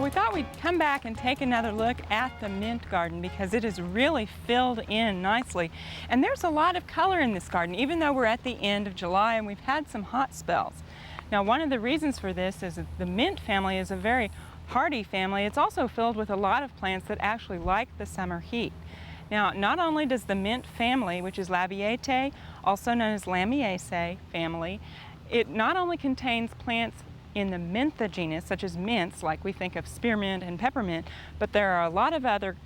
we thought we'd come back and take another look at the mint garden because it is really filled in nicely. And there's a lot of color in this garden, even though we're at the end of July and we've had some hot spells. Now, one of the reasons for this is that the mint family is a very hardy family. It's also filled with a lot of plants that actually like the summer heat. Now, not only does the mint family, which is Labiatae, also known as Lamiaceae family, it not only contains plants in the mentha genus, such as mints, like we think of spearmint and peppermint, but there are a lot of other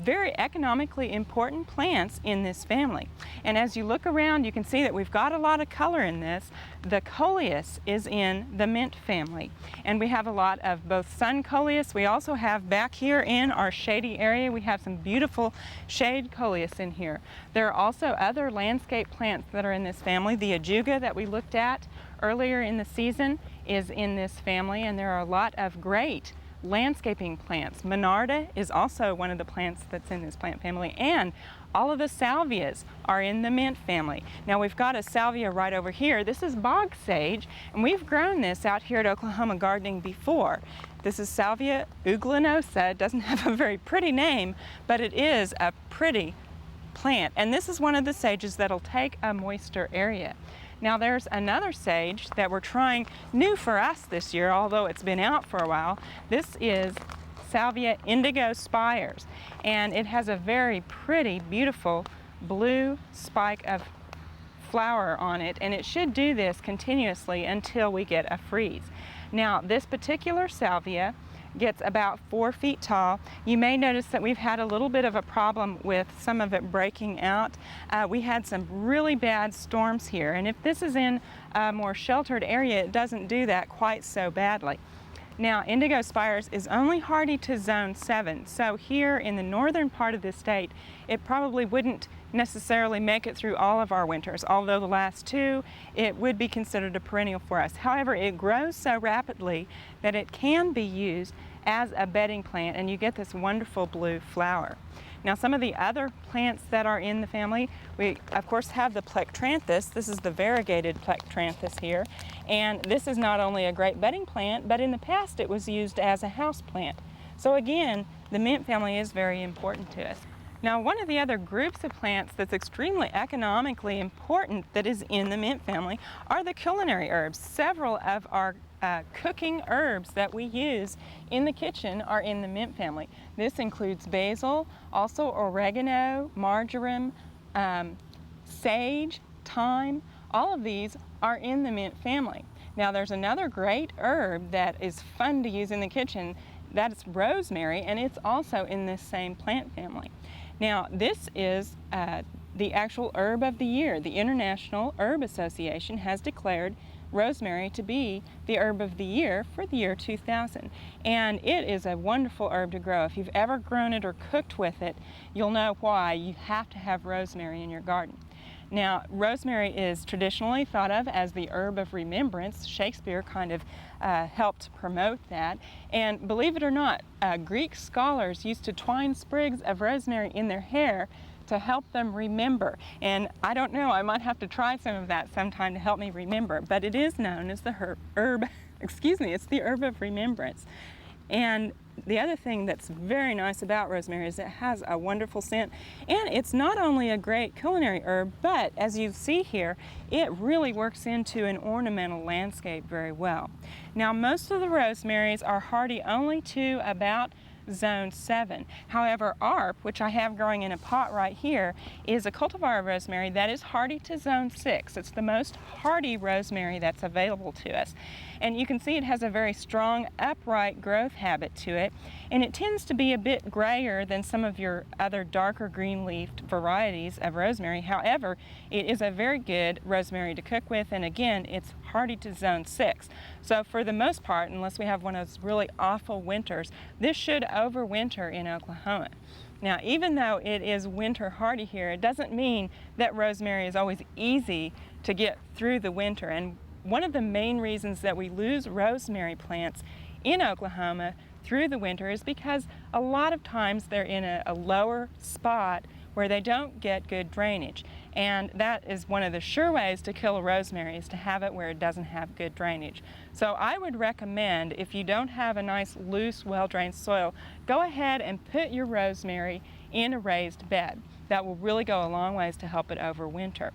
very economically important plants in this family. And as you look around, you can see that we've got a lot of color in this. The coleus is in the mint family. And we have a lot of both sun coleus. We also have back here in our shady area, we have some beautiful shade coleus in here. There are also other landscape plants that are in this family. The ajuga that we looked at earlier in the season is in this family, and there are a lot of great landscaping plants. Monarda is also one of the plants that's in this plant family, and all of the salvias are in the mint family. Now, we've got a salvia right over here. This is bog sage, and we've grown this out here at Oklahoma Gardening before. This is Salvia uglanosa. It doesn't have a very pretty name, but it is a pretty plant, and this is one of the sages that'll take a moister area. Now, there's another sage that we're trying new for us this year, although it's been out for a while. This is Salvia indigo spires, and it has a very pretty, beautiful blue spike of flower on it, and it should do this continuously until we get a freeze. Now, this particular salvia gets about 4 feet tall. You may notice that we've had a little bit of a problem with some of it breaking out. We had some really bad storms here, and if this is in a more sheltered area, it doesn't do that quite so badly. Now, indigo spires is only hardy to zone 7, so here in the northern part of the state, it probably wouldn't necessarily make it through all of our winters, although the last 2, it would be considered a perennial for us. However, it grows so rapidly that it can be used as a bedding plant, and you get this wonderful blue flower. Now, some of the other plants that are in the family, we of course have the plectranthus. This is the variegated plectranthus here, and this is not only a great bedding plant, but in the past it was used as a house plant. So again, the mint family is very important to us. Now, one of the other groups of plants that's extremely economically important that is in the mint family are the culinary herbs. Several of our cooking herbs that we use in the kitchen are in the mint family. This includes basil, also oregano, marjoram, sage, thyme. All of these are in the mint family. Now, there's another great herb that is fun to use in the kitchen. That's rosemary, and it's also in this same plant family. Now, this is the actual herb of the year. The International Herb Association has declared rosemary to be the herb of the year for the year 2000. And it is a wonderful herb to grow. If you've ever grown it or cooked with it, you'll know why you have to have rosemary in your garden. Now, rosemary is traditionally thought of as the herb of remembrance. Shakespeare kind of helped promote that. And believe it or not, Greek scholars used to twine sprigs of rosemary in their hair to help them remember. And I don't know, I might have to try some of that sometime to help me remember, but it is known as the herb, it's the herb of remembrance. And the other thing that's very nice about rosemary is it has a wonderful scent, and it's not only a great culinary herb, but as you see here, it really works into an ornamental landscape very well. Now, most of the rosemaries are hardy only to about zone 7. However, ARP, which I have growing in a pot right here, is a cultivar of rosemary that is hardy to zone 6. It's the most hardy rosemary that's available to us. And you can see it has a very strong upright growth habit to it, and it tends to be a bit grayer than some of your other darker green leafed varieties of rosemary. However, it is a very good rosemary to cook with, and again, it's hardy to zone 6. So for the most part, unless we have one of those really awful winters, this should overwinter in Oklahoma. Now, even though it is winter hardy here, it doesn't mean that rosemary is always easy to get through the winter. And one of the main reasons that we lose rosemary plants in Oklahoma through the winter is because a lot of times they're in a lower spot where they don't get good drainage. And that is one of the sure ways to kill a rosemary, is to have it where it doesn't have good drainage. So I would recommend, if you don't have a nice loose well-drained soil, go ahead and put your rosemary in a raised bed. That will really go a long ways to help it overwinter.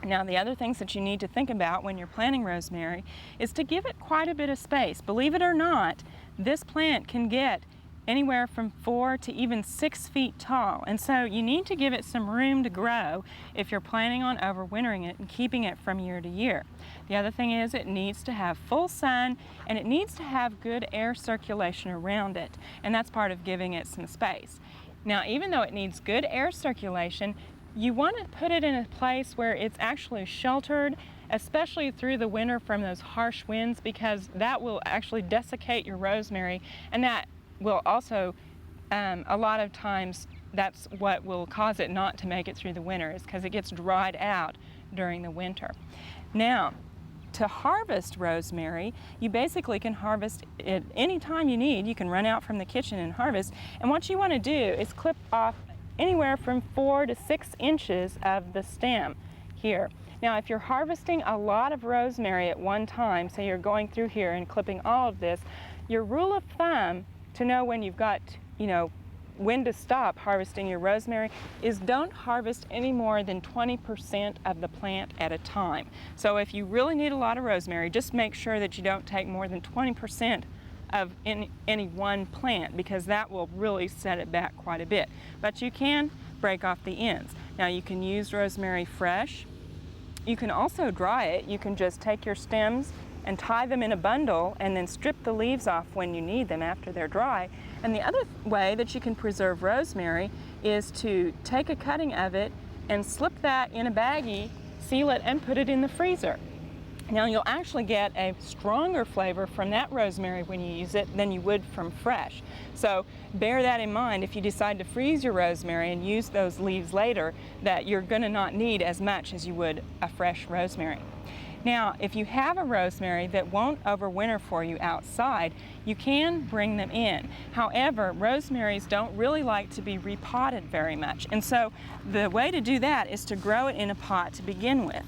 Now, the other things that you need to think about when you're planting rosemary is to give it quite a bit of space. Believe it or not, this plant can get anywhere from 4 to even 6 feet tall, and so you need to give it some room to grow if you're planning on overwintering it and keeping it from year to year. The other thing is, it needs to have full sun, and it needs to have good air circulation around it, and that's part of giving it some space. Now, even though it needs good air circulation, you want to put it in a place where it's actually sheltered, especially through the winter from those harsh winds, because that will actually desiccate your rosemary, and that will also, a lot of times, that's what will cause it not to make it through the winter, is because it gets dried out during the winter. Now, to harvest rosemary, you basically can harvest it any time you need. You can run out from the kitchen and harvest, and what you want to do is clip off anywhere from 4 to 6 inches of the stem here. Now, if you're harvesting a lot of rosemary at one time, say you're going through here and clipping all of this, your rule of thumb to know when you've got, when to stop harvesting your rosemary is don't harvest any more than 20% of the plant at a time. So if you really need a lot of rosemary, just make sure that you don't take more than 20% of any one plant, because that will really set it back quite a bit. But you can break off the ends. Now, you can use rosemary fresh. You can also dry it. You can just take your stems and tie them in a bundle and then strip the leaves off when you need them after they're dry. And the other way that you can preserve rosemary is to take a cutting of it and slip that in a baggie, seal it, and put it in the freezer. Now, you'll actually get a stronger flavor from that rosemary when you use it than you would from fresh. So bear that in mind if you decide to freeze your rosemary and use those leaves later, that you're going to not need as much as you would a fresh rosemary. Now, if you have a rosemary that won't overwinter for you outside, you can bring them in. However, rosemaries don't really like to be repotted very much, and so the way to do that is to grow it in a pot to begin with.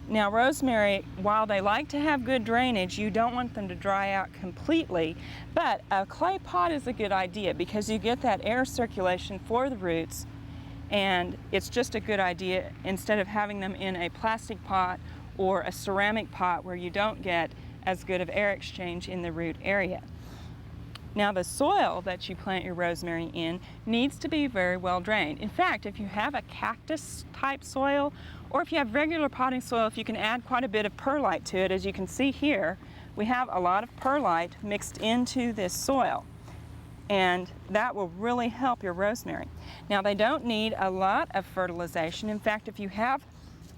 Now, rosemary, while they like to have good drainage, you don't want them to dry out completely, but a clay pot is a good idea because you get that air circulation for the roots, and it's just a good idea instead of having them in a plastic pot or a ceramic pot where you don't get as good of air exchange in the root area. Now, the soil that you plant your rosemary in needs to be very well drained. In fact, if you have a cactus type soil, or if you have regular potting soil, if you can add quite a bit of perlite to it, as you can see here, we have a lot of perlite mixed into this soil, and that will really help your rosemary. Now, they don't need a lot of fertilization. In fact, if you have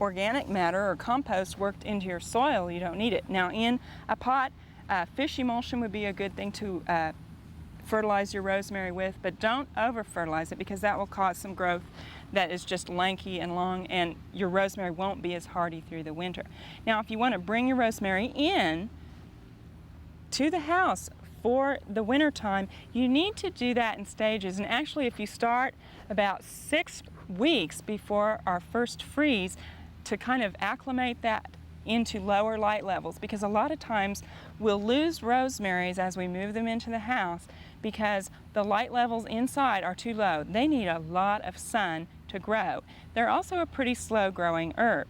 organic matter or compost worked into your soil, you don't need it. Now, in a pot, fish emulsion would be a good thing to fertilize your rosemary with, but don't over fertilize it because that will cause some growth that is just lanky and long, and your rosemary won't be as hardy through the winter. Now, if you want to bring your rosemary in to the house for the winter time, you need to do that in stages. And actually, if you start about 6 weeks before our first freeze to kind of acclimate that into lower light levels, because a lot of times we'll lose rosemaries as we move them into the house because the light levels inside are too low. They need a lot of sun to grow. They're also a pretty slow growing herb.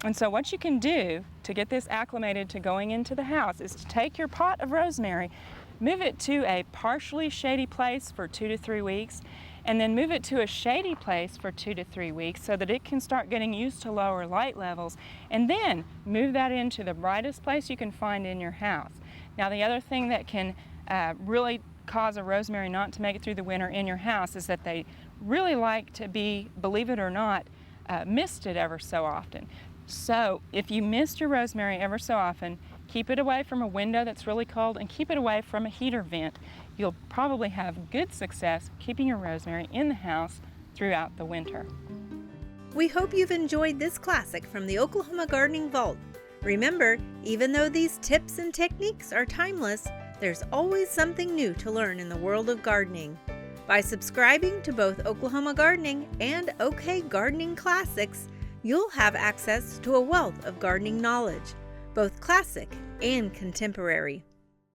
And so what you can do to get this acclimated to going into the house is to take your pot of rosemary, move it to a partially shady place for 2 to 3 weeks, and then move it to a shady place for 2 to 3 weeks so that it can start getting used to lower light levels, and then move that into the brightest place you can find in your house. Now, the other thing that can really cause a rosemary not to make it through the winter in your house is that they really like to be, believe it or not, misted ever so often. So if you mist your rosemary ever so often, keep it away from a window that's really cold and keep it away from a heater vent. You'll probably have good success keeping your rosemary in the house throughout the winter. We hope you've enjoyed this classic from the Oklahoma Gardening Vault. Remember, even though these tips and techniques are timeless, there's always something new to learn in the world of gardening. By subscribing to both Oklahoma Gardening and OK Gardening Classics, you'll have access to a wealth of gardening knowledge, both classic and contemporary.